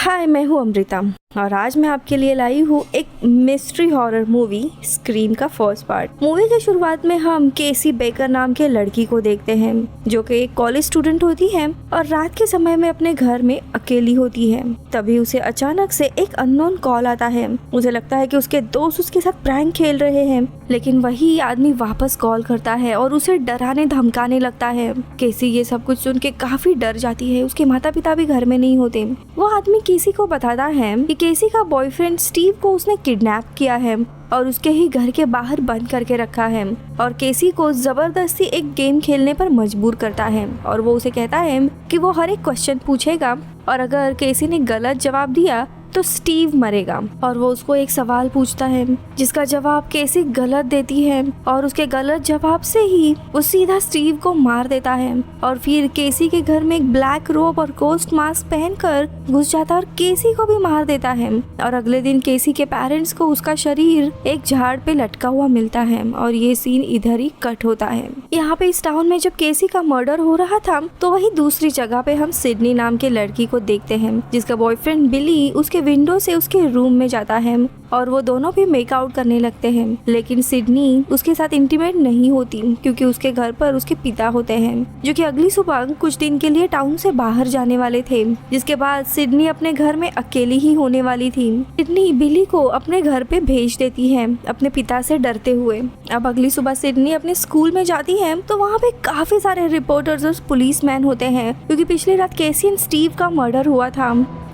हाय, मैं हूँ अमृता और आज मैं आपके लिए लाई हूँ एक मिस्ट्री हॉरर मूवी स्क्रीम का फर्स्ट पार्ट। मूवी के शुरुआत में हम केसी बेकर नाम के लड़की को देखते हैं जो कि एक कॉलेज स्टूडेंट होती है और रात के समय में अपने घर में अकेली होती है। तभी उसे अचानक से एक अननोन कॉल आता है। उसे लगता है कि उसके दोस्त उसके साथ प्रैंक खेल रहे हैं, लेकिन वही आदमी वापस कॉल करता है और उसे डराने धमकाने लगता है। केसी ये सब कुछ सुन के काफी डर जाती है। उसके माता पिता भी घर में नहीं होते। वो आदमी केसी को बताता है कि केसी का बॉयफ्रेंड स्टीव को उसने किडनैप किया है और उसके ही घर के बाहर बंद करके रखा है और केसी को जबरदस्ती एक गेम खेलने पर मजबूर करता है। और वो उसे कहता है कि वो हर एक क्वेश्चन पूछेगा और अगर केसी ने गलत जवाब दिया तो स्टीव मरेगा। और वो उसको एक सवाल पूछता है जिसका जवाब केसी गलत देती है और उसके गलत जवाब से ही वो सीधा स्टीव को मार देता है। और फिर केसी के घर में एक ब्लैक रोब और गोस्ट मास्क पहनकर घुस जाता है और केसी को भी मार देता है। और अगले दिन केसी के पेरेंट्स को उसका शरीर एक झाड़ पे लटका हुआ मिलता है और ये सीन इधर ही कट होता है। यहाँ पे इस टाउन में जब केसी का मर्डर हो रहा था तो वही दूसरी जगह पे हम सिडनी नाम के लड़की को देखते हैं जिसका बॉयफ्रेंड बिली उसके विंडो से उसके रूम में जाता है और वो दोनों भी मेकआउट करने लगते हैं। लेकिन सिडनी उसके साथ इंटीमेट नहीं होती क्योंकि उसके घर पर उसके पिता होते हैं जो कि अगली सुबह कुछ दिन के लिए टाउन से बाहर जाने वाले थे, जिसके बाद सिडनी अपने घर में अकेली ही होने वाली थी। सिडनी बिली को अपने घर पे भेज देती है अपने पिता से डरते हुए। अब अगली सुबह सिडनी अपने स्कूल में जाती है तो वहाँ पे काफी सारे रिपोर्टर्स और पुलिसमैन होते हैं क्योंकि पिछली रात केसी एंड स्टीव का मर्डर हुआ था।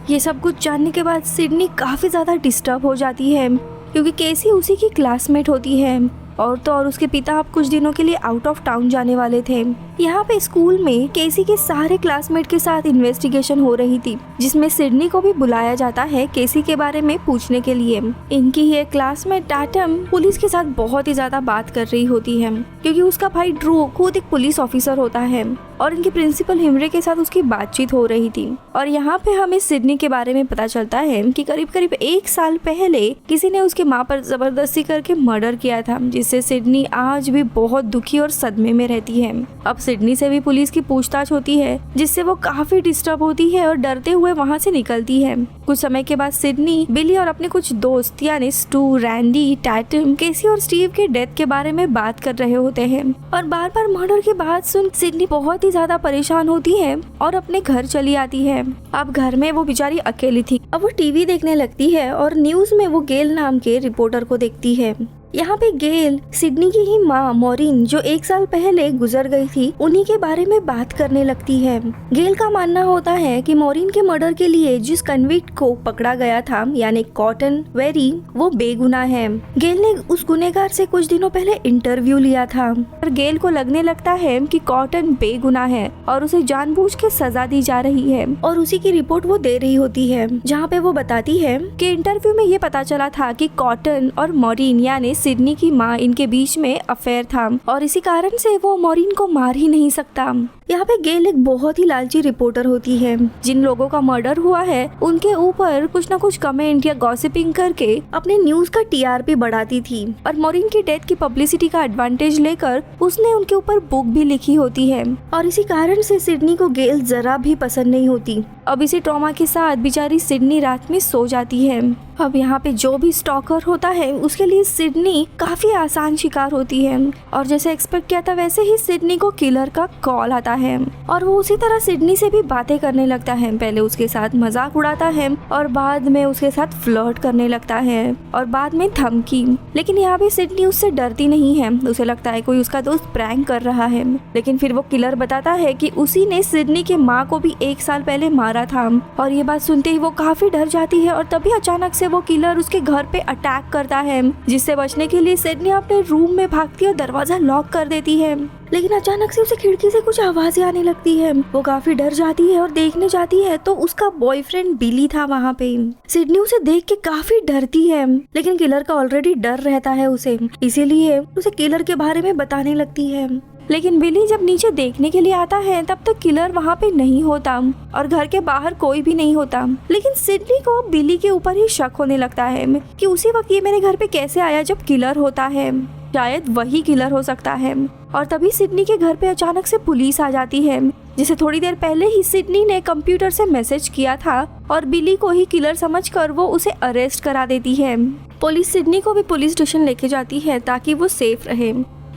ये सब कुछ जानने के बाद सिडनी काफी ज्यादा डिस्टर्ब हो जाती है क्योंकि केसी उसी की क्लासमेट होती है और उसके पिता अब कुछ दिनों के लिए आउट ऑफ टाउन जाने वाले थे। यहाँ पे स्कूल में केसी के सारे क्लासमेट के साथ इन्वेस्टिगेशन हो रही थी जिसमें सिडनी को भी बुलाया जाता है केसी के बारे में पूछने के लिए। इनकी ही एक क्लासमेट टैटम पुलिस के साथ बहुत ही ज्यादा बात कर रही होती है क्योंकि उसका भाई ड्रू खुद एक पुलिस ऑफिसर होता है और इनके प्रिंसिपल हिमरे के साथ उसकी बातचीत हो रही थी। और यहाँ पे हमें सिडनी के बारे में पता चलता है कि करीब करीब 1 साल पहले किसी ने उसके माँ पर जबरदस्ती करके मर्डर किया था, जिससे सिडनी आज भी बहुत दुखी और सदमे में रहती है। अब सिडनी से भी पुलिस की पूछताछ होती है जिससे वो काफी डिस्टर्ब होती है और डरते हुए वहाँ से निकलती है। कुछ समय के बाद सिडनी बिली और अपने कुछ दोस्त यानी स्टू, रैंडी, टैटम, केसी और स्टीव के डेथ के बारे में बात कर रहे होते हैं और बार बार मर्डर की बात सुन सिडनी बहुत ही ज्यादा परेशान होती है और अपने घर चली आती है। अब घर में वो बेचारी अकेली थी। अब वो टीवी देखने लगती है और न्यूज में वो गेल नाम के रिपोर्टर को देखती है। यहाँ पे गेल सिडनी की ही माँ मॉरिन जो 1 साल पहले गुजर गई थी उन्हीं के बारे में बात करने लगती है। गेल का मानना होता है कि मॉरिन के मर्डर के लिए जिस कन्विक्ट को पकड़ा गया था यानी कॉटन वेरी वो बेगुनाह है। गेल ने उस गुनहगार से कुछ दिनों पहले इंटरव्यू लिया था और गेल को लगने लगता है कि कॉटन बेगुनाह है और उसे जानबूझ के सजा दी जा रही है और उसी की रिपोर्ट वो दे रही होती है जहाँ पे वो बताती है कि इंटरव्यू में ये पता चला था कि कॉटन और मॉरिन यानी सिडनी की माँ इनके बीच में अफेयर था और इसी कारण से वो मॉरिन को मार ही नहीं सकता। यहाँ पे गेल एक बहुत ही लालची रिपोर्टर होती है। जिन लोगों का मर्डर हुआ है उनके ऊपर कुछ न कुछ कमेंट या गॉसिपिंग करके अपने न्यूज का टीआरपी बढ़ाती थी और मॉरिन की डेथ की पब्लिसिटी का एडवांटेज लेकर उसने उनके ऊपर बुक भी लिखी होती है और इसी कारण से सिडनी को गेल जरा भी पसंद नहीं होती। अब इसी ट्रॉमा के साथ बेचारी सिडनी रात में सो जाती है। अब यहाँ पे जो भी स्टॉकर होता है उसके लिए सिडनी काफी आसान शिकार होती है और जैसे एक्सपेक्ट किया था वैसे ही सिडनी को किलर का कॉल आता है और वो उसी तरह सिडनी से भी बातें करने लगता है। पहले उसके साथ मजाक उड़ाता है और बाद में उसके साथ फ्लर्ट करने लगता है और बाद में धमकी। लेकिन यहाँ पे सिडनी उससे डरती नहीं है। उसे लगता है कोई उसका दोस्त प्रैंक कर रहा है। लेकिन फिर वो किलर बताता है कि उसी ने सिडनी के माँ को भी 1 साल पहले मारा था और ये बात सुनते ही वो काफी डर जाती है और तभी अचानक से वो किलर उसके घर पे अटैक करता है, जिससे बचने के लिए सिडनी अपने रूम में भागती है और दरवाजा लॉक कर देती है। लेकिन अचानक से उसे खिड़की से कुछ आवाजें आने लगती है। वो काफी डर जाती है और देखने जाती है तो उसका बॉयफ्रेंड बिली था वहाँ पे। सिडनी उसे देख के काफी डरती है लेकिन किलर का ऑलरेडी डर रहता है उसे, इसीलिए उसे किलर के बारे में बताने लगती है। लेकिन बिली जब नीचे देखने के लिए आता है तब तक किलर वहाँ पे नहीं होता और घर के बाहर कोई भी नहीं होता। लेकिन सिडनी को बिली के ऊपर ही शक होने लगता है कि उसी वक्त ये मेरे घर पे कैसे आया जब किलर होता है। शायद वही किलर हो सकता है और तभी सिडनी के घर पे अचानक से पुलिस आ जाती है, जिसे थोड़ी देर पहले ही सिडनी ने कंप्यूटर से मैसेज किया था और बिली को ही किलर समझकर वो उसे अरेस्ट करा देती है। पुलिस सिडनी को भी पुलिस स्टेशन लेके जाती है ताकि वो सेफ रहे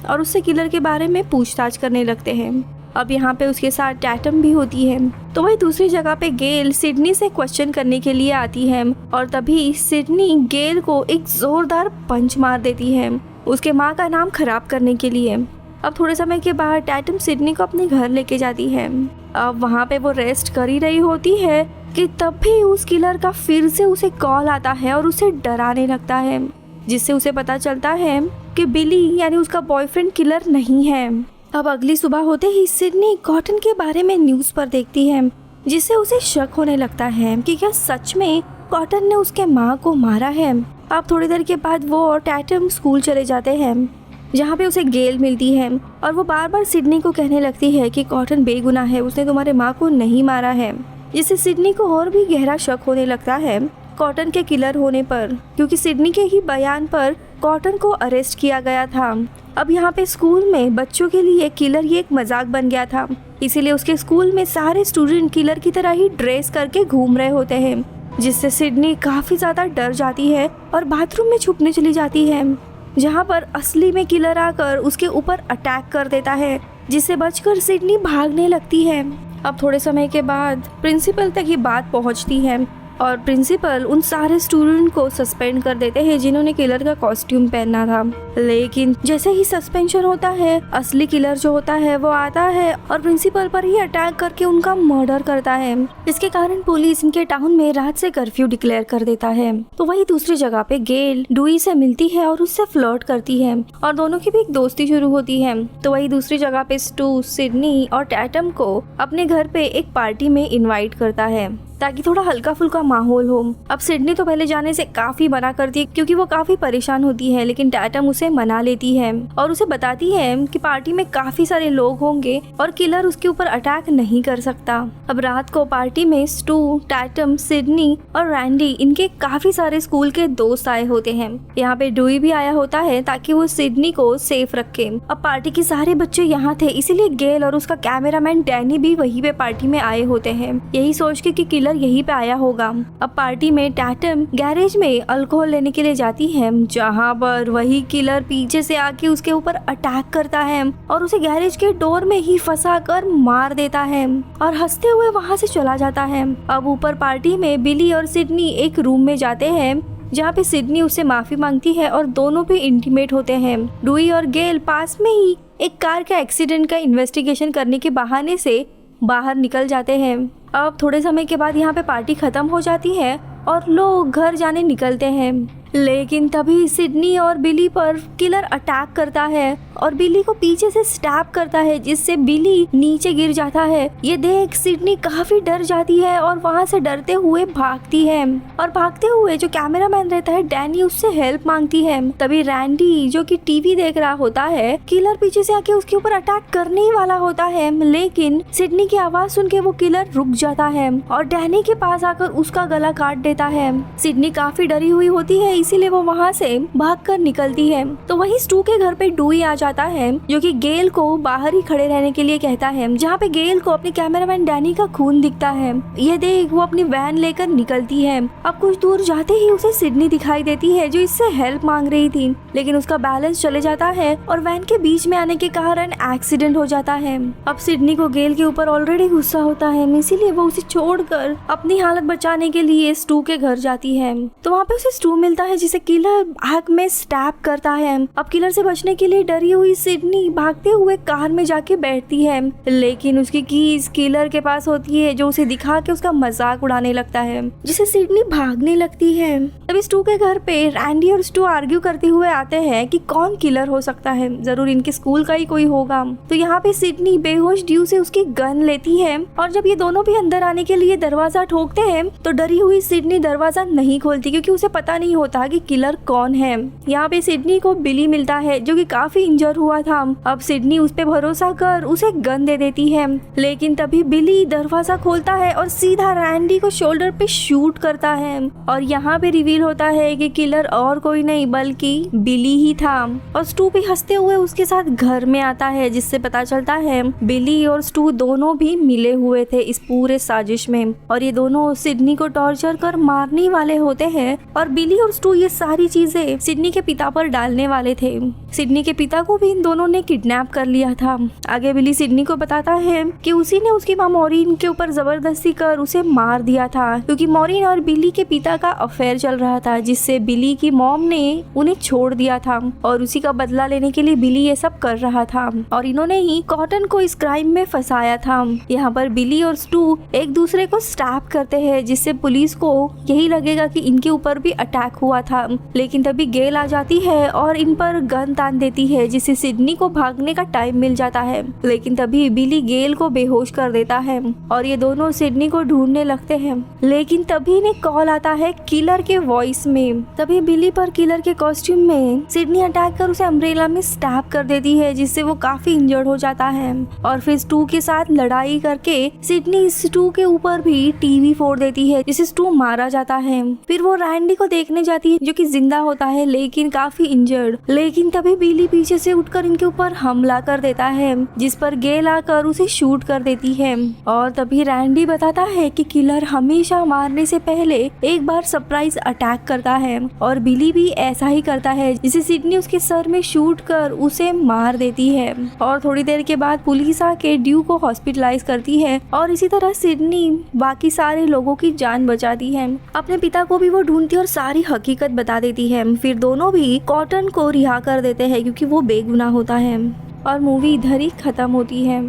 और उससे किलर के बारे में पूछताछ करने लगते हैं। अब यहाँ पे उसके साथ टैटम भी होती है। तो वही दूसरी जगह पे गेल सिडनी से क्वेश्चन करने के लिए आती है और तभी सिडनी गेल को एक जोरदार पंच मार देती है उसके माँ का नाम खराब करने के लिए। अब थोड़े समय के बाद टैटम सिडनी को अपने घर लेके जाती है। अब वहाँ पे वो रेस्ट कर ही रही होती है कि तब भी उस किलर का फिर से उसे कॉल आता है और उसे डराने लगता है, जिससे उसे पता चलता है कि बिली यानी उसका बॉयफ्रेंड किलर नहीं है। अब अगली सुबह होते ही सिडनी कॉटन के बारे में न्यूज़ पर देखती है, जिससे उसे शक होने लगता है कि क्या सच में कॉटन ने उसके माँ को मारा है। अब थोड़ी देर के बाद वो और टैटम स्कूल चले जाते हैं, जहाँ पे उसे गेल मिलती है और वो बार बार सिडनी को कहने लगती है कि कॉटन बेगुनाह है, उसने तुम्हारे माँ को नहीं मारा है, जिससे सिडनी को और भी गहरा शक होने लगता है कॉटन के किलर होने पर, क्योंकि सिडनी के ही बयान पर कॉटन को अरेस्ट किया गया था। अब यहाँ पे स्कूल में बच्चों के लिए किलर ये एक मजाक बन गया था, इसीलिए उसके स्कूल में सारे स्टूडेंट किलर की तरह ही ड्रेस करके घूम रहे होते हैं, जिससे सिडनी काफ़ी ज़्यादा डर जाती है और बाथरूम में छुपने चली जाती है, जहाँ पर असली में किलर आकर उसके ऊपर अटैक कर देता है, जिससे बचकर सिडनी भागने लगती है। अब थोड़े समय के बाद प्रिंसिपल तक ये बात पहुँचती है और प्रिंसिपल उन सारे स्टूडेंट को सस्पेंड कर देते हैं जिन्होंने किलर का कॉस्ट्यूम पहना था। लेकिन जैसे ही सस्पेंशन होता है, असली किलर जो होता है वो आता है और प्रिंसिपल पर ही अटैक करके उनका मर्डर करता है। इसके कारण पुलिस इनके टाउन में रात से कर्फ्यू डिक्लेयर कर देता है। तो वही दूसरी जगह पे गेल डुई से मिलती है और उससे फ्लर्ट करती है और दोनों की भी एक दोस्ती शुरू होती है। तो वही दूसरी जगह पे स्टू सिडनी और टैटम को अपने घर पे एक पार्टी में इन्वाइट करता है ताकि थोड़ा हल्का फुल्का माहौल हो। अब सिडनी तो पहले जाने से काफी मना करती है क्योंकि वो काफी परेशान होती है, लेकिन टैटम उसे मना लेती है और उसे बताती है कि पार्टी में काफी सारे लोग होंगे और किलर उसके ऊपर अटैक नहीं कर सकता। अब रात को पार्टी में स्टू, टैटम, सिडनी और रैंडी इनके काफी सारे स्कूल के दोस्त आए होते हैं। यहाँ पे डुई भी आया होता है ताकि वो सिडनी को सेफ रखे। अब पार्टी के सारे बच्चे यहाँ थे, इसीलिए गेल और उसका कैमरामैन डैनी भी वहीं पे पार्टी में आए होते हैं, यही सोच के कि किलर यहीं पे आया होगा। अब पार्टी में टैटम गैरेज में अल्कोहल लेने के लिए जाती है, जहाँ पर वही किलर पीछे से आके उसके ऊपर अटैक करता है और उसे गैरेज के डोर में ही फंसा कर मार देता है और हंसते हुए वहाँ से चला जाता है। अब ऊपर पार्टी में बिली और सिडनी एक रूम में जाते हैं, जहाँ पे सिडनी उससे माफी मांगती है और दोनों पे इंटीमेट होते हैं। डुई और गेल पास में ही एक कार का एक्सीडेंट का इन्वेस्टिगेशन करने के बहाने से बाहर निकल जाते हैं। अब थोड़े समय के बाद यहाँ पे पार्टी खत्म हो जाती है और लोग घर जाने निकलते हैं, लेकिन तभी सिडनी और बिली पर किलर अटैक करता है और बिली को पीछे से स्टैब करता है, जिससे बिली नीचे गिर जाता है। ये देख सिडनी काफी डर जाती है और वहाँ से डरते हुए भागती है और भागते हुए जो कैमरामैन रहता है डैनी उससे हेल्प मांगती है। तभी रैंडी जो कि टीवी देख रहा होता है, किलर पीछे से आके उसके ऊपर अटैक करने ही वाला होता है, लेकिन सिडनी की आवाज सुन के वो किलर रुक जाता है और डैनी के पास आकर उसका गला काट देता है। सिडनी काफी डरी हुई होती है, इसीलिए वो वहाँ से भागकर निकलती है। तो वही स्टू के घर पे डुई आ जाता है, जो कि गेल को बाहर ही खड़े रहने के लिए कहता है, जहाँ पे गेल को अपने कैमरामैन डैनी का खून दिखता है। ये देख वो अपनी वैन लेकर निकलती है। अब कुछ दूर जाते ही उसे सिडनी दिखाई देती है, जो इससे हेल्प मांग रही थी, लेकिन उसका बैलेंस चले जाता है और वैन के बीच में आने के कारण एक्सीडेंट हो जाता है। अब सिडनी को गेल के ऊपर ऑलरेडी गुस्सा होता है, इसीलिए वो उसे छोड़कर अपनी हालत बचाने के लिए स्टू के घर जाती है। तो वहाँ पे उसे स्टू मिलता है, जिसे किलर आग में स्टैब करता है। अब किलर से बचने के लिए डरी हुई सिडनी भागते हुए कार में जाके बैठती है, लेकिन उसकी कीज किलर के पास होती है, जो उसे दिखा के उसका मजाक उड़ाने लगता है, जिसे सिडनी भागने लगती है। तभी स्टू के घर पे रैंडी और स्टू आर्ग्यू करते हुए आते हैं कि कौन किलर हो सकता है, जरूर इनके स्कूल का ही कोई होगा। तो यहाँ पे सिडनी बेहोश ड्यू से उसकी गन लेती है और जब ये दोनों भी अंदर आने के लिए दरवाजा ठोकते हैं तो डरी हुई सिडनी दरवाजा नहीं खोलती, क्योंकि उसे पता नहीं होता था कि किलर कौन है। यहाँ पे सिडनी को बिली मिलता है जो कि काफी इंजर हुआ था। अब सिडनी उस पे भरोसा कर उसे गन दे देती है, लेकिन तभी बिली दरवाजा खोलता है और सीधा रैंडी को शोल्डर पे शूट करता है। और यहाँ पे रिवील होता है कि किलर और कोई नहीं बल्कि बिली ही था। और स्टू भी हंसते हुए उसके साथ घर में आता है, जिससे पता चलता है बिली और स्टू दोनों भी मिले हुए थे इस पूरे साजिश में, और ये दोनों सिडनी को टॉर्चर कर मारने वाले होते हैं। और बिली और स्टू ये सारी चीजें सिडनी के पिता पर डालने वाले थे। सिडनी के पिता को भी इन दोनों ने किडनैप कर लिया था। आगे बिली सिडनी को बताता है कि उसी ने उसकी मां मॉरिन के ऊपर जबरदस्ती कर उसे मार दिया था, क्योंकि मॉरिन और बिली के पिता का अफेयर चल रहा था, जिससे बिली की मॉम ने उन्हें छोड़ दिया था और उसी का बदला लेने के लिए बिली ये सब कर रहा था। और इन्होंने ही कॉटन को इस क्राइम में फंसाया था। यहाँ पर बिली और स्टू एक दूसरे को स्टैप करते हैं, जिससे पुलिस को यही लगेगा कि इनके ऊपर भी अटैक हुआ था। लेकिन तभी गेल आ जाती है और इन पर गन तान देती है, जिससे सिडनी को भागने का टाइम मिल जाता है। लेकिन तभी बिली गेल को बेहोश कर देता है और ये दोनों सिडनी को ढूंढने लगते हैं। लेकिन तभी इन्हें कॉल आता है किलर के वॉइस में। तभी बिली पर किलर के कॉस्ट्यूम में सिडनी अटैक कर उसे अम्ब्रेला में स्टैप कर देती है, जिससे वो काफी इंजर्ड हो जाता है। और फिर स्टू के साथ लड़ाई करके सिडनी स्टू के ऊपर भी टीवी फोड़ देती है, जिससे स्टू मारा जाता है। फिर वो रैंडी को देखने जाती है जो कि जिंदा होता है लेकिन काफी इंजर्ड। लेकिन तभी बिली पीछे से उठकर इनके ऊपर हमला कर देता है, जिस पर गेल आकर उसे शूट कर देती है। और तभी रैंडी बताता है कि किलर हमेशा मारने से पहले एक बार सरप्राइज अटैक करता है, और बिली भी ऐसा ही करता है, जिसे सिडनी उसके सर में शूट कर उसे मार देती है। और थोड़ी देर के बाद पुलिस आके ड्यू को हॉस्पिटलाइज करती है और इसी तरह सिडनी बाकी सारे लोगों की जान बचाती है। अपने पिता को भी वो ढूंढती है और सारी हकीकत बता देती है। फिर दोनों भी कॉटन को रिहा कर देते हैं क्योंकि वो बेगुनाह होता है, और मूवी इधर ही खत्म होती है।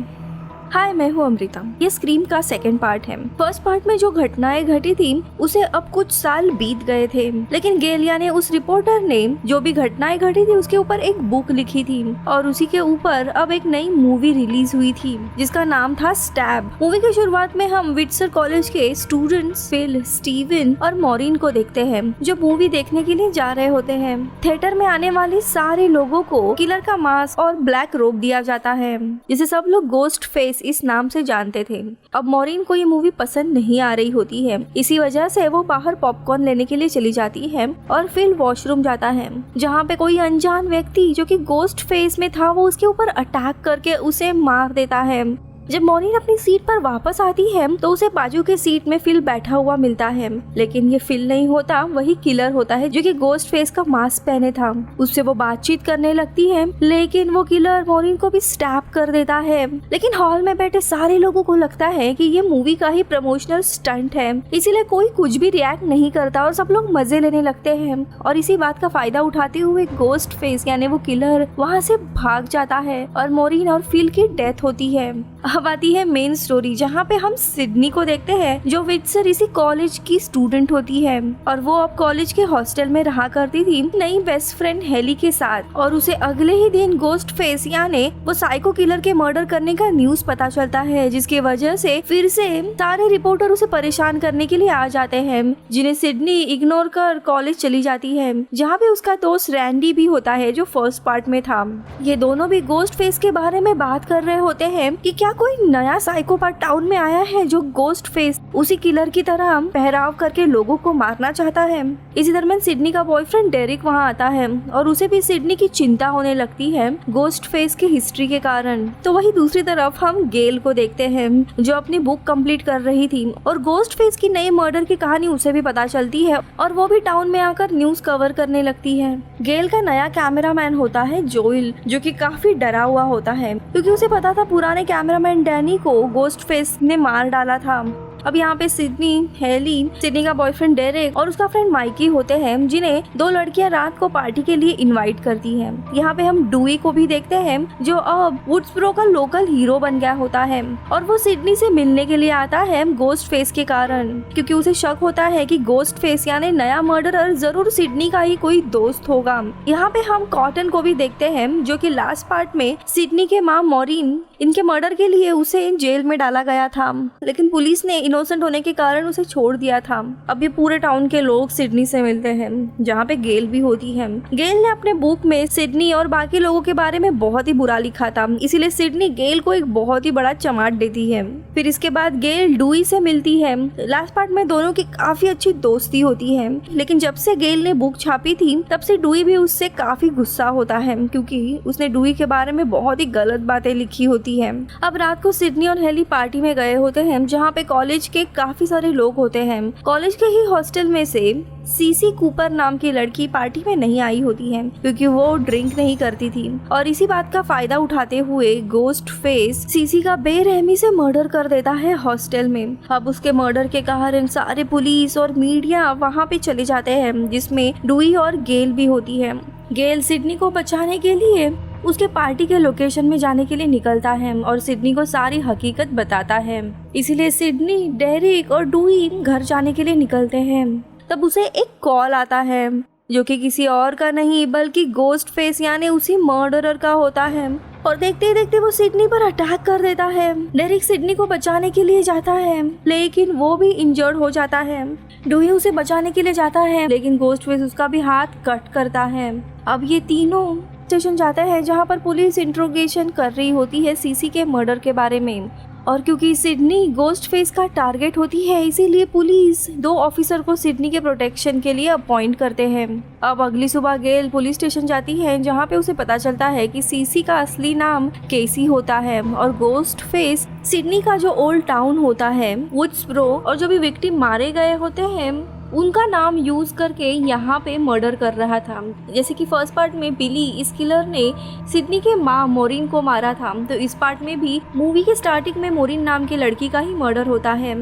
हाय, मैं हूँ अमृता। ये स्क्रीम का सेकंड पार्ट है। फर्स्ट पार्ट में जो घटनाएं घटी थी उसे अब कुछ साल बीत गए थे, लेकिन गेलिया ने उस रिपोर्टर ने जो भी घटनाएं घटी थी उसके ऊपर एक बुक लिखी थी, और उसी के ऊपर अब एक नई मूवी रिलीज हुई थी जिसका नाम था स्टैब। मूवी की शुरुआत में हम विट्सर कॉलेज के स्टूडेंट्स फिल, स्टीवन और मॉरिन को देखते हैं जो मूवी देखने के लिए जा रहे होते हैं। थिएटर में आने वाले सारे लोगों को किलर का मास्क और ब्लैक रोब दिया जाता है, जिसे सब लोग गोस्ट फेस इस नाम से जानते थे। अब मॉरिन को ये मूवी पसंद नहीं आ रही होती है, इसी वजह से वो बाहर पॉपकॉर्न लेने के लिए चली जाती है और फिर वॉशरूम जाता है, जहाँ पे कोई अनजान व्यक्ति जो कि गोस्ट फेस में था वो उसके ऊपर अटैक करके उसे मार देता है। जब मॉरिन अपनी सीट पर वापस आती है तो उसे बाजू के सीट में फिल बैठा हुआ मिलता है, लेकिन ये फिल नहीं होता, वही किलर होता है जो कि गोस्ट फेस का मास्क पहने था। उससे वो बातचीत करने लगती है, लेकिन वो किलर मॉरिन को भी स्टैप कर देता है। लेकिन हॉल में बैठे सारे लोगों को लगता है कि ये मूवी का ही प्रमोशनल स्टंट है, इसीलिए कोई कुछ भी रिएक्ट नहीं करता और सब लोग मजे लेने लगते हैं। और इसी बात का फायदा उठाते हुए गोस्ट फेस यानी वो किलर वहाँ से भाग जाता है और मॉरिन और फिल की डेथ होती है। अब आती है मेन स्टोरी, जहाँ पे हम सिडनी को देखते हैं जो विट्सर इसी कॉलेज की स्टूडेंट होती है, और वो अब कॉलेज के हॉस्टल में रहा करती थी नई बेस्ट फ्रेंड हेली के साथ। और उसे अगले ही दिन गोस्ट फेस यानी वो साइको किलर के मर्डर करने का न्यूज पता चलता है, जिसकी वजह से फिर से सारे रिपोर्टर उसे परेशान करने के लिए आ जाते हैं, जिन्हें सिडनी इग्नोर कर कॉलेज चली जाती है, जहाँ पे उसका दोस्त रैंडी भी होता है जो फर्स्ट पार्ट में था। ये दोनों भी गोस्ट फेस के बारे में बात कर रहे होते हैं कि क्या कोई नया साइकोपैथ टाउन में आया है जो गोस्ट फेस उसी किलर की तरह पहराव करके लोगों को मारना चाहता है। इसी दरमियान सिडनी का बॉयफ्रेंड डेरिक वहाँ आता है और उसे भी सिडनी की चिंता होने लगती है गोस्ट फेस की हिस्ट्री के कारण। तो वही दूसरी तरफ हम गेल को देखते हैं जो अपनी बुक कंप्लीट कर रही थी और गोस्ट फेस की नई मर्डर की कहानी उसे भी पता चलती है और वो भी टाउन में आकर न्यूज कवर करने लगती है। गेल का नया कैमरामैन होता है जोइल, जो कि काफी डरा हुआ होता है क्योंकि उसे पता था पुराने कैमरामैन डैनी को गोस्ट फेस ने मार डाला था। अब यहाँ पे सिडनी, हेली, सिडनी का बॉयफ्रेंड डेरेक और उसका फ्रेंड माइकी होते हैं, जिन्हें दो लड़कियां रात को पार्टी के लिए इनवाइट करती हैं। यहाँ पे हम डुई को भी देखते हैं जो अब वुड्सब्रो का लोकल हीरो बन गया होता है और वो सिडनी से मिलने के लिए आता है गोस्ट फेस के कारण, क्योंकि उसे शक होता है कि गोस्ट फेस यानी नया मर्डरर जरूर सिडनी का ही कोई दोस्त होगा। यहाँ पे हम कॉटन को भी देखते हैं जो कि लास्ट पार्ट में सिडनी के माँ मॉरिन इनके मर्डर के लिए उसे जेल में डाला गया था, लेकिन पुलिस ने इनोसेंट होने के कारण उसे छोड़ दिया था। अब ये पूरे टाउन के लोग सिडनी से मिलते हैं, जहाँ पे गेल भी होती है। गेल ने अपने बुक में सिडनी और बाकी लोगों के बारे में बहुत ही बुरा लिखा था, इसीलिए सिडनी गेल को एक बहुत ही बड़ा चमाट देती है। फिर इसके बाद गेल डुई से मिलती है। लास्ट पार्ट में दोनों की काफी अच्छी दोस्ती होती है, लेकिन जब से गेल ने बुक छापी थी तब से डुई भी उससे काफी गुस्सा होता है, क्योंकि उसने डुई के बारे में बहुत ही गलत बातें लिखी होती है। अब रात को सिडनी और हेली पार्टी में गए होते हैं, जहाँ पे कॉलेज के काफी सारे लोग होते हैं। कॉलेज के ही हॉस्टल में से सीसी कूपर नाम की लड़की पार्टी में नहीं आई होती है, क्योंकि वो ड्रिंक नहीं करती थी, और इसी बात का फायदा उठाते हुए गोस्ट फेस सीसी का बेरहमी से मर्डर कर देता है हॉस्टल में। अब उसके मर्डर के कारण सारे पुलिस और मीडिया वहाँ पे चले जाते हैं, जिसमें डुई और गेल भी होती है। गेल सिडनी को बचाने के लिए उसके पार्टी के लोकेशन में जाने के लिए निकलता है और सिडनी को सारी हकीकत बताता है। इसीलिए सिडनी, डेरिक और डुई घर जाने के लिए निकलते हैं। तब उसे एक कॉल आता है, जो कि किसी और का नहीं बल्कि गोस्ट फेस यानी उसी मर्डरर का होता है, और देखते ही देखते वो सिडनी पर अटैक कर देता है। डेरिक सिडनी को बचाने के लिए जाता है, लेकिन वो भी इंजर्ड हो जाता है। डुई उसे बचाने के लिए जाता है, लेकिन गोस्ट फेस उसका भी हाथ कट करता है। अब ये तीनों स्टेशन जाते हैं, जहाँ पर पुलिस इंट्रोगेशन कर रही होती है सीसी के मर्डर के बारे में, और क्योंकि सिडनी गोस्ट फेस का टारगेट होती है, इसीलिए पुलिस 2 ऑफिसर को सिडनी के प्रोटेक्शन के लिए अपॉइंट करते हैं। अब अगली सुबह गेल पुलिस स्टेशन जाती है, जहाँ पे उसे पता चलता है कि सीसी का असली नाम केसी होता है, और गोस्ट फेस सिडनी का जो ओल्ड टाउन होता है वुड्सब्रो, और जो भी विक्टिम मारे गए होते हैं उनका नाम यूज करके यहाँ पे मर्डर कर रहा था। जैसे कि फर्स्ट पार्ट में बिली, इस किलर ने सिडनी के माँ मोरिन को मारा था, तो इस पार्ट में भी मूवी के स्टार्टिंग में मोरिन नाम की लड़की का ही मर्डर होता है।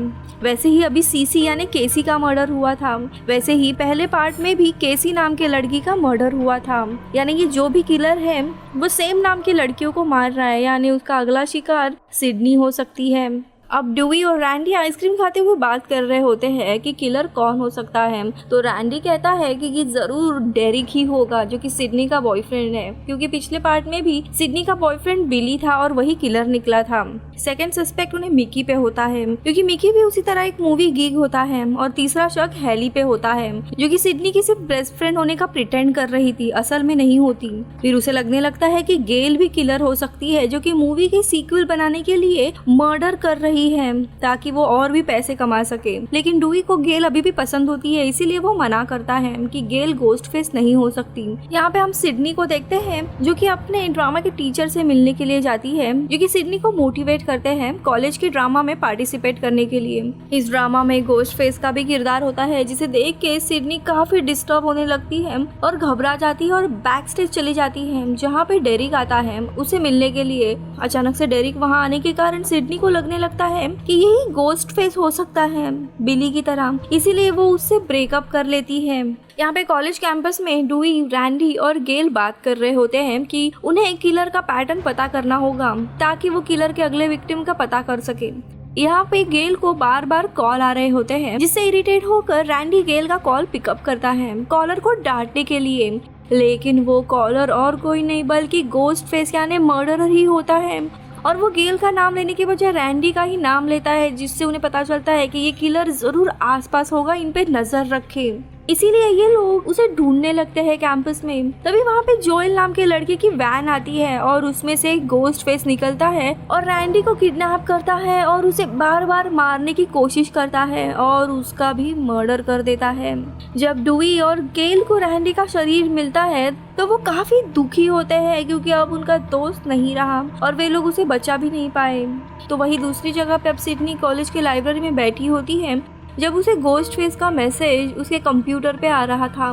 वैसे ही अभी सीसी यानी केसी का मर्डर हुआ था, वैसे ही पहले पार्ट में भी केसी नाम के लड़की का मर्डर हुआ था। यानी कि जो भी किलर है वो सेम नाम की लड़कियों को मार रहा है, यानी उसका अगला शिकार सिडनी हो सकती है। अब डुई और रैंडी आइसक्रीम खाते हुए बात कर रहे होते हैं कि किलर कौन हो सकता है, तो रैंडी कहता है कि ये जरूर डेरिक ही होगा, जो कि सिडनी का बॉयफ्रेंड है, क्योंकि पिछले पार्ट में भी सिडनी का बॉयफ्रेंड बिली था और वही किलर निकला था। सेकंड सस्पेक्ट उन्हें मिकी पे होता है, क्योंकि मिकी भी उसी तरह एक मूवी गिग होता है, और तीसरा शक हेली पे होता है, जो कि सिडनी की सिर्फ बेस्ट फ्रेंड होने का प्रिटेंड कर रही थी, असल में नहीं होती। फिर उसे लगने लगता है कि गेल भी किलर हो सकती है, जो कि मूवी के सीक्वल बनाने के लिए मर्डर कर रही है ताकि वो और भी पैसे कमा सके। लेकिन डुई को गेल अभी भी पसंद होती है, इसीलिए वो मना करता है कि गेल गोस्ट फेस नहीं हो सकती। यहाँ पे हम सिडनी को देखते हैं, जो कि अपने ड्रामा के टीचर से मिलने के लिए जाती है, जो कि सिडनी को मोटिवेट करते हैं कॉलेज के ड्रामा में पार्टिसिपेट करने के लिए। इस ड्रामा में गोस्ट फेस का भी किरदार होता है, जिसे देख के सिडनी काफी डिस्टर्ब होने लगती है और घबरा जाती है और बैक स्टेज चली जाती है, जहाँ पे डेरिक आता है उसे मिलने के लिए। अचानक से डेरिक वहाँ आने के कारण सिडनी को लगने लगता है कि यही गोस्ट फेस हो सकता है बिली की तरह, इसीलिए वो उससे ब्रेकअप कर लेती है। यहाँ पे कॉलेज कैंपस में डुई, रैंडी और गेल बात कर रहे होते हैं कि उन्हें एक किलर का पैटर्न पता करना होगा ताकि वो किलर के अगले विक्टिम का पता कर सके। यहाँ पे गेल को बार बार कॉल आ रहे होते हैं, जिससे इरिटेट होकर रैंडी गेल का कॉल पिकअप करता है कॉलर को डांटने के लिए, लेकिन वो कॉलर और कोई नहीं बल्कि गोस्ट फेस यानी मर्डरर ही होता है, और वो गेल का नाम लेने के बजाय रैंडी का ही नाम लेता है, जिससे उन्हें पता चलता है कि ये किलर जरूर आसपास होगा, इन पे नजर रखे। इसीलिए ये लोग उसे ढूंढने लगते हैं कैंपस में। तभी वहाँ पे जोएल नाम के लड़के की वैन आती है और उसमें से एक गोस्ट फेस निकलता है और रैंडी को किडनैप करता है और उसे बार बार मारने की कोशिश करता है और उसका भी मर्डर कर देता है। जब डुई और गेल को रैंडी का शरीर मिलता है तो वो काफी दुखी होते हैं, क्योंकि अब उनका दोस्त नहीं रहा और वे लोग उसे बचा भी नहीं पाए। तो वही दूसरी जगह पे अब सिडनी कॉलेज के लाइब्रेरी में बैठी होती है, जब उसे गोस्ट फेस का मैसेज उसके कंप्यूटर पे आ रहा था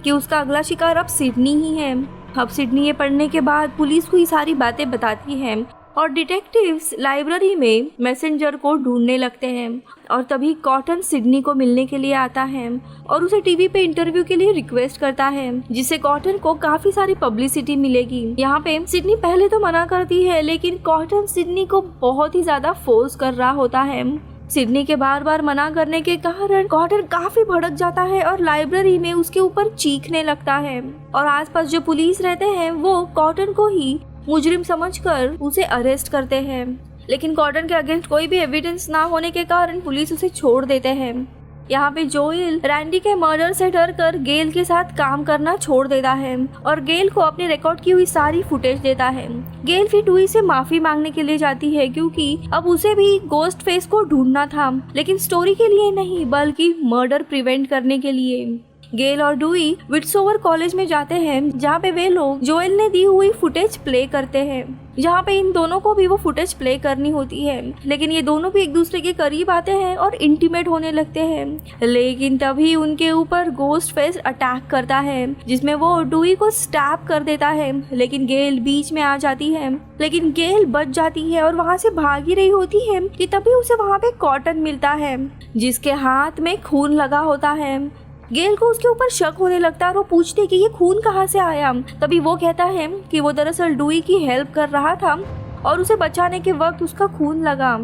कि उसका अगला शिकार अब सिडनी ही है। अब सिडनी ये पढ़ने के बाद पुलिस को ये सारी बातें बताती है और डिटेक्टिव्स लाइब्रेरी में मैसेंजर को ढूंढने लगते हैं, और तभी कॉटन सिडनी को मिलने के लिए आता है और उसे टीवी पे इंटरव्यू के लिए रिक्वेस्ट करता है, जिससे कॉटन को काफी सारी पब्लिसिटी मिलेगी। यहाँ पे सिडनी पहले तो मना करती है, लेकिन कॉटन सिडनी को बहुत ही ज्यादा फोर्स कर रहा होता है। सिडनी के बार बार मना करने के कारण कॉटन काफी भड़क जाता है और लाइब्रेरी में उसके ऊपर चीखने लगता है, और आसपास जो पुलिस रहते हैं वो कॉटन को ही मुजरिम समझकर उसे अरेस्ट करते हैं, लेकिन कॉटन के अगेंस्ट कोई भी एविडेंस ना होने के कारण पुलिस उसे छोड़ देते हैं। यहाँ पे जोएल रैंडी के मर्डर से डर कर गेल के साथ काम करना छोड़ देता है और गेल को अपनी रिकॉर्ड की हुई सारी फुटेज देता है। गेल फिर डुई से माफी मांगने के लिए जाती है क्योंकि अब उसे भी गोस्ट फेस को ढूंढना था, लेकिन स्टोरी के लिए नहीं बल्कि मर्डर प्रिवेंट करने के लिए। गेल और डुई विट्सोवर कॉलेज में जाते हैं जहाँ पे वे लोग जोएल ने दी हुई फुटेज प्ले करते हैं, जहाँ पे इन दोनों को भी वो फुटेज प्ले करनी होती है। लेकिन ये दोनों भी एक दूसरे के करीब आते हैं और इंटीमेट होने लगते हैं, लेकिन तभी उनके ऊपर गोस्ट फेस अटैक करता है जिसमें वो डुई को स्टैब कर देता है, लेकिन गेल बीच में आ जाती है। लेकिन गेल बच जाती है और वहाँ से भाग ही रही होती है कि तभी उसे वहाँ पे कॉटन मिलता है जिसके हाथ में खून लगा होता है। गेल को उसके ऊपर शक होने लगता है और वो पूछती है कि ये खून कहाँ से आया। तभी वो कहता है कि वो दरअसल डुई की हेल्प कर रहा था और उसे बचाने के वक्त उसका खून लगा,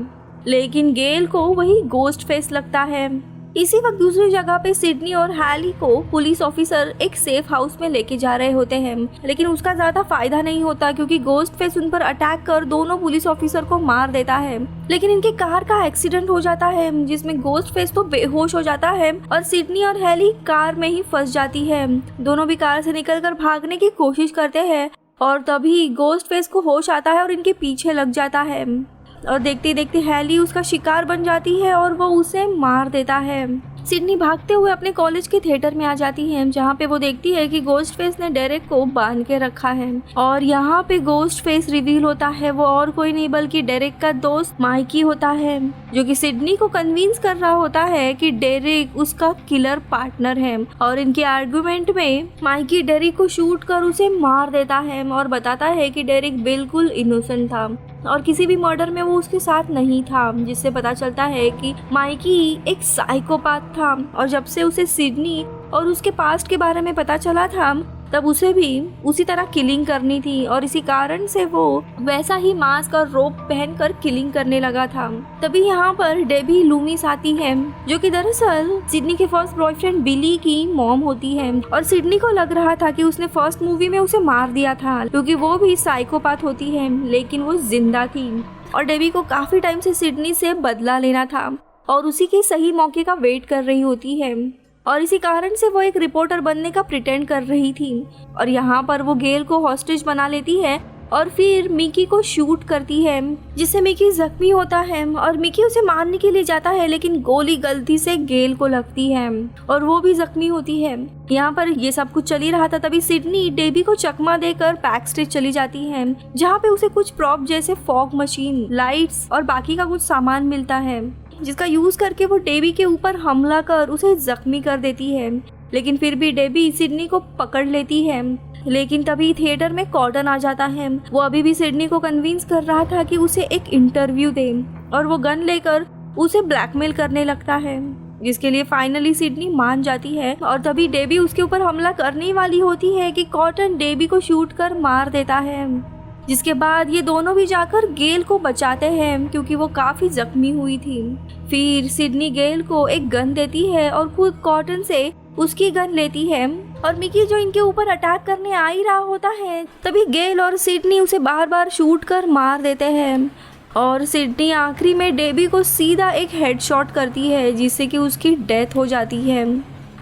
लेकिन गेल को वही गोस्ट फेस लगता है। इसी वक्त दूसरी जगह पे सिडनी और हैली को पुलिस ऑफिसर एक सेफ हाउस में लेके जा रहे होते हैं, लेकिन उसका ज्यादा फायदा नहीं होता क्योंकि गोस्ट फेस उन पर अटैक कर दोनों पुलिस ऑफिसर को मार देता है। लेकिन इनकी कार का एक्सीडेंट हो जाता है जिसमें गोस्ट फेस तो बेहोश हो जाता है और सिडनी और हैली कार में ही फंस जाती है। दोनों भी कार से निकलकर भागने की कोशिश करते हैं और तभी गोस्ट फेस को होश आता है और इनके पीछे लग जाता है और देखते देखते हैली उसका शिकार बन जाती है और वो उसे मार देता है। सिडनी भागते हुए अपने कॉलेज के थिएटर में आ जाती है जहाँ पे वो देखती है कि गोस्ट फेस ने डेरेक को बांध के रखा है और यहाँ पे गोस्ट फेस रिवील होता है वो और कोई नहीं बल्कि डेरेक का दोस्त माइकी होता है, जो कि सिडनी को कन्विंस कर रहा होता है कि डेरेक उसका किलर पार्टनर है। और इनके आर्गुमेंट में माइकी डेरेक को शूट कर उसे मार देता है और बताता है कि डेरेक बिल्कुल इनोसेंट था और किसी भी मर्डर में वो उसके साथ नहीं था, जिससे पता चलता है कि माइकी एक साइकोपैथ था और जब से उसे सिडनी और उसके पास्ट के बारे में पता चला था तब उसे भी उसी तरह किलिंग करनी थी और इसी कारण से वो वैसा ही मास्क और रोप पहनकर किलिंग करने लगा था। तभी यहाँ पर डेबी लूमिस आती है जो कि दरअसल सिडनी के फर्स्ट बॉयफ्रेंड बिली की मॉम होती है और सिडनी को लग रहा था कि उसने फर्स्ट मूवी में उसे मार दिया था क्योंकि वो भी साइकोपैथ होती है, लेकिन वो जिंदा थी और डेबी को काफी टाइम से सिडनी से बदला लेना था और उसी के सही मौके का वेट कर रही होती है और इसी कारण से वो एक रिपोर्टर बनने का प्रिटेंड कर रही थी। और यहाँ पर वो गेल को हॉस्टेज बना लेती है और फिर मिकी को शूट करती है जिससे मिकी जख्मी होता है और मिकी उसे मारने के लिए जाता है, लेकिन गोली गलती से गेल को लगती है और वो भी जख्मी होती है। यहाँ पर ये सब कुछ चल ही रहा था तभी सिडनी डेबी को चकमा देकर बैक स्टेज चली जाती है जहाँ पे उसे कुछ प्रॉप जैसे फॉग मशीन, लाइट्स और बाकी का कुछ सामान मिलता है जिसका यूज करके वो डेबी के ऊपर हमला कर उसे जख्मी कर देती है। लेकिन फिर भी डेबी सिडनी को पकड़ लेती है, लेकिन तभी थिएटर में कॉटन आ जाता है। वो अभी भी सिडनी को कन्विंस कर रहा था कि उसे एक इंटरव्यू दे और वो गन लेकर उसे ब्लैकमेल करने लगता है, जिसके लिए फाइनली सिडनी मान जाती है और तभी डेबी उसके ऊपर हमला करने वाली होती है कि कॉटन डेबी को शूट कर मार देता है, जिसके बाद ये दोनों भी जाकर गेल को बचाते हैं क्योंकि वो काफी जख्मी हुई थी। फिर सिडनी गेल को एक गन देती है और खुद कॉटन से उसकी गन लेती है और मिकी जो इनके ऊपर अटैक करने आ ही रहा होता है तभी गेल और सिडनी उसे बार बार शूट कर मार देते हैं और सिडनी आखिरी में डेबी को सीधा एक हेडशॉट करती है जिससे कि उसकी डेथ हो जाती है।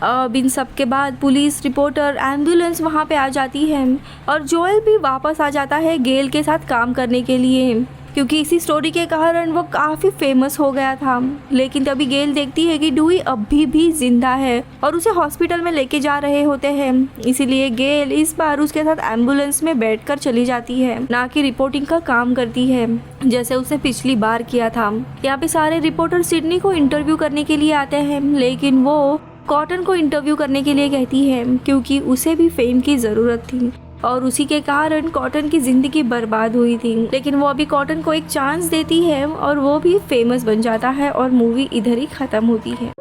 अब इन सब के बाद पुलिस, रिपोर्टर, एम्बुलेंस वहाँ पे आ जाती है और जोएल भी वापस आ जाता है गेल के साथ काम करने के लिए क्योंकि इसी स्टोरी के कारण वो काफ़ी फेमस हो गया था। लेकिन तभी गेल देखती है कि डुई अभी भी जिंदा है और उसे हॉस्पिटल में लेके जा रहे होते हैं, इसीलिए गेल इस बार उसके साथ एम्बुलेंस में बैठकर चली जाती है, ना कि रिपोर्टिंग का काम करती है जैसे उसने पिछली बार किया था। यहाँ पे सारे रिपोर्टर सिडनी को इंटरव्यू करने के लिए आते हैं, लेकिन वो कॉटन को इंटरव्यू करने के लिए कहती है क्योंकि उसे भी फेम की ज़रूरत थी और उसी के कारण कॉटन की ज़िंदगी बर्बाद हुई थी। लेकिन वो अभी कॉटन को एक चांस देती है और वो भी फेमस बन जाता है और मूवी इधर ही ख़त्म होती है।